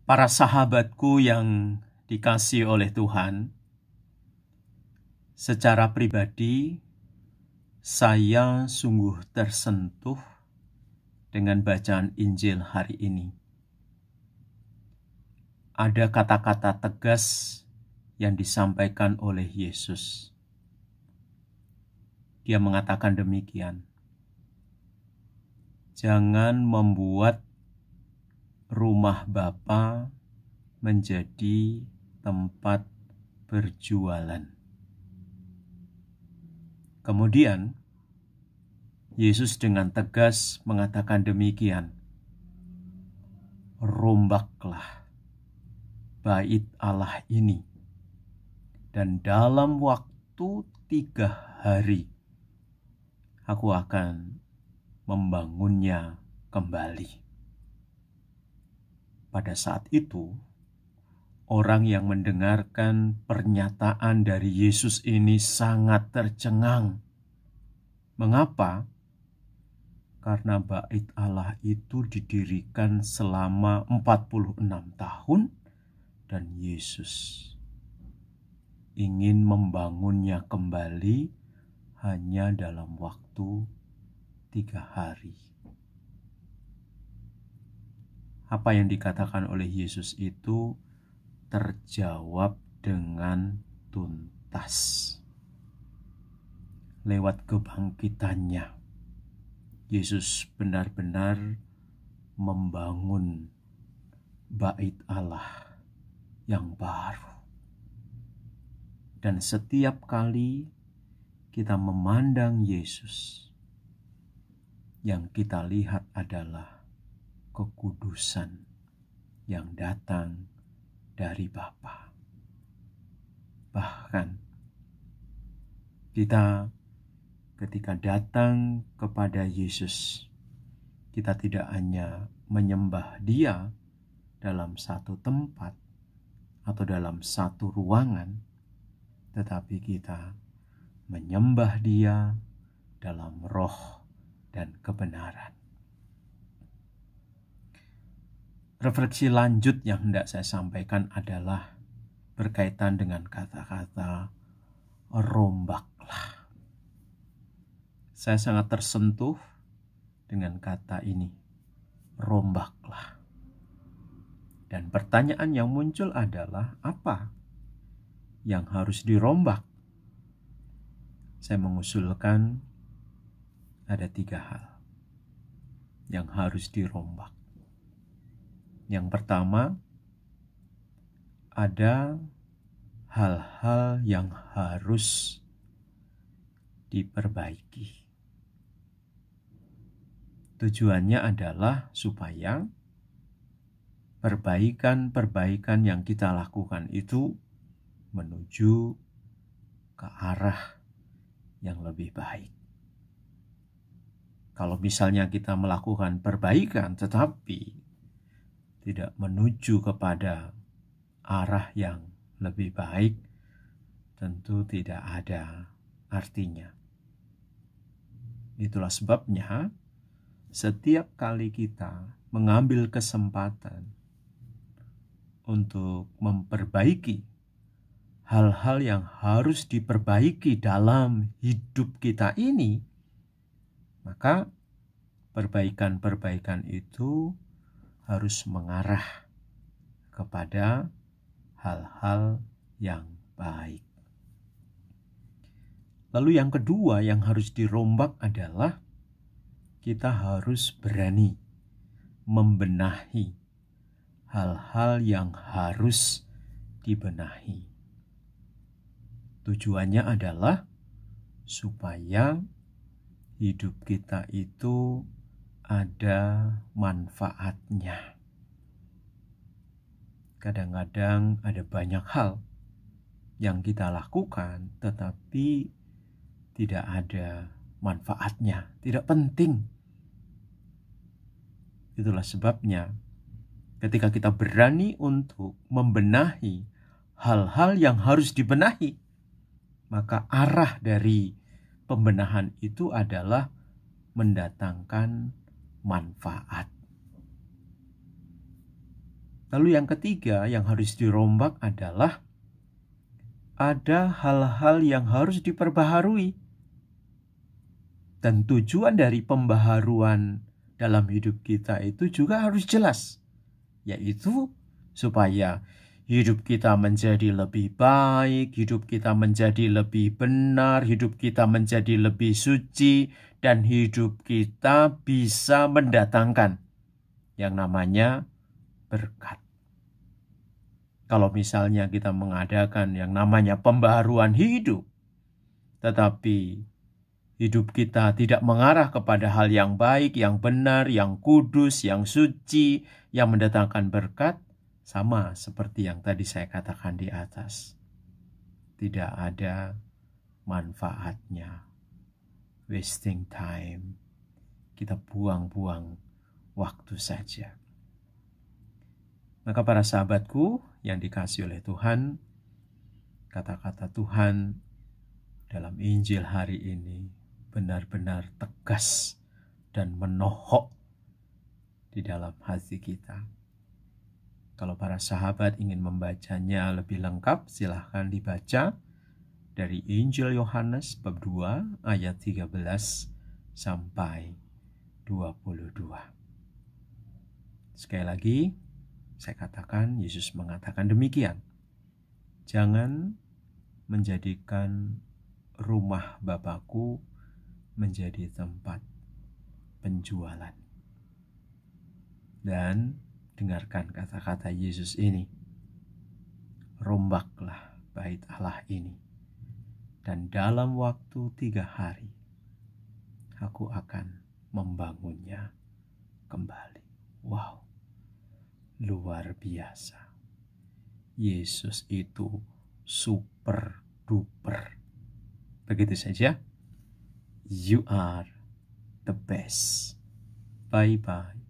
Para sahabatku yang dikasihi oleh Tuhan, secara pribadi saya sungguh tersentuh dengan bacaan Injil hari ini. Ada kata-kata tegas yang disampaikan oleh Yesus. Dia mengatakan demikian, jangan membuat rumah Bapa menjadi tempat berjualan. Kemudian Yesus dengan tegas mengatakan demikian, rombaklah bait Allah ini, dan dalam waktu 3 hari aku akan membangunnya kembali. Pada saat itu, orang yang mendengarkan pernyataan dari Yesus ini sangat tercengang. Mengapa? Karena bait Allah itu didirikan selama 46 tahun dan Yesus ingin membangunnya kembali hanya dalam waktu 3 hari. Apa yang dikatakan oleh Yesus itu terjawab dengan tuntas. Lewat kebangkitannya, Yesus benar-benar membangun bait Allah yang baru. Dan setiap kali kita memandang Yesus, yang kita lihat adalah kekudusan yang datang dari Bapa. Bahkan kita ketika datang kepada Yesus, kita tidak hanya menyembah Dia dalam satu tempat atau dalam satu ruangan, tetapi kita menyembah Dia dalam roh dan kebenaran. Refleksi lanjut yang hendak saya sampaikan adalah berkaitan dengan kata-kata rombaklah. Saya sangat tersentuh dengan kata ini, rombaklah. Dan pertanyaan yang muncul adalah apa yang harus dirombak? Saya mengusulkan ada 3 hal yang harus dirombak. Yang pertama, ada hal-hal yang harus diperbaiki. Tujuannya adalah supaya perbaikan-perbaikan yang kita lakukan itu menuju ke arah yang lebih baik. Kalau misalnya kita melakukan perbaikan tetapi tidak menuju kepada arah yang lebih baik, tentu tidak ada artinya. Itulah sebabnya setiap kali kita mengambil kesempatan untuk memperbaiki hal-hal yang harus diperbaiki dalam hidup kita ini, maka perbaikan-perbaikan itu harus mengarah kepada hal-hal yang baik. Lalu yang kedua yang harus dirombak adalah kita harus berani membenahi hal-hal yang harus dibenahi. Tujuannya adalah supaya hidup kita itu ada manfaatnya. Kadang-kadang ada banyak hal yang kita lakukan tetapi tidak ada manfaatnya, tidak penting. Itulah sebabnya ketika kita berani untuk membenahi hal-hal yang harus dibenahi, maka arah dari pembenahan itu adalah mendatangkan manfaat. Lalu yang ketiga yang harus dirombak adalah ada hal-hal yang harus diperbaharui. Dan tujuan dari pembaharuan dalam hidup kita itu juga harus jelas, yaitu supaya hidup kita menjadi lebih baik, hidup kita menjadi lebih benar, hidup kita menjadi lebih suci, dan hidup kita bisa mendatangkan yang namanya berkat. Kalau misalnya kita mengadakan yang namanya pembaharuan hidup, tetapi hidup kita tidak mengarah kepada hal yang baik, yang benar, yang kudus, yang suci, yang mendatangkan berkat, sama seperti yang tadi saya katakan di atas. Tidak ada manfaatnya. Wasting time. Kita buang-buang waktu saja. Maka para sahabatku yang dikasihi oleh Tuhan, kata-kata Tuhan dalam Injil hari ini benar-benar tegas dan menohok di dalam hati kita. Kalau para sahabat ingin membacanya lebih lengkap, silahkan dibaca dari Injil Yohanes bab 2 ayat 13 sampai 22. Sekali lagi, saya katakan, Yesus mengatakan demikian. Jangan menjadikan rumah Bapakku menjadi tempat penjualan. Dan dengarkan kata-kata Yesus ini. Rombaklah bait Allah ini. Dan dalam waktu 3 hari, aku akan membangunnya kembali. Wow, luar biasa. Yesus itu super duper. Begitu saja. You are the best. Bye-bye.